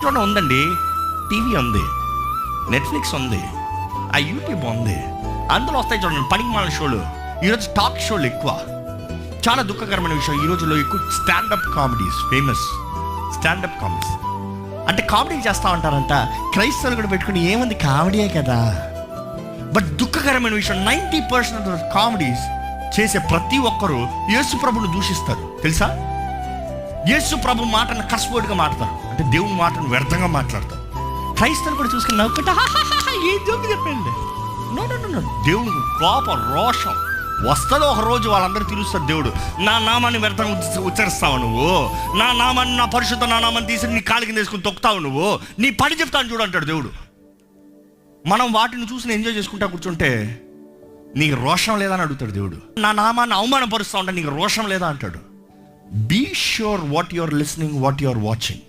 ఇంట్లోనే ఉందండి. టీవీ ఉంది, నెట్ఫ్లిక్స్ ఉంది, ఆ యూట్యూబ్ ఉంది, అందులో వస్తాయి చూడండి పనికిమాలిన షోలు. ఈరోజు టాక్ షోలు ఎక్కువ. చాలా దుఃఖకరమైన విషయం, ఈ రోజుల్లో ఎక్కువ standup comedies famous. Standup comedies అంటే కామెడీ చేస్తూ ఉంటారంట. క్రైస్తవులు కూడా పెట్టుకుని ఏముంది కామెడీయే కదా. బట్ దుఃఖకరమైన విషయం, 90% ఆఫ్ కామెడీస్ చేసే ప్రతి ఒక్కరూ యేసు ప్రభుని దూషిస్తారు తెలుసా. యేసు ప్రభు మాటను కస్వర్డ్గా మాట్లాడతారు, అంటే దేవుని మాటను వ్యర్థంగా మాట్లాడతారు. క్రైస్తవులు కూడా చూసుకుని నవ్వుకుంటా ఏ జోకి చెప్పండి. నో నో నో, దేవుని కోపం రోషం వస్తుంది. ఒక రోజు వాళ్ళందరూ తెలుస్తారు, దేవుడు నా నామాన్ని వ్యర్థంగా ఉచ్చరిస్తావు నువ్వు, నా నామాన్ని, నా పరిశుద్ధ నా నామాన్ని తీసి నీ కాలి కింద వేసుకుని తొక్కుతావు నువ్వు, నీ పని చెప్తాను చూడు అంటాడు దేవుడు. మనం వాటిని చూసి ఎంజాయ్ చేసుకుంటా కూర్చుంటే నీకు రోషం లేదా అని అడుగుతాడు దేవుడు. నా నామాన్ని అవమానపరుస్తా ఉంటా, నీకు రోషం లేదా అంటాడు. Be sure what you are listening, what you are watching.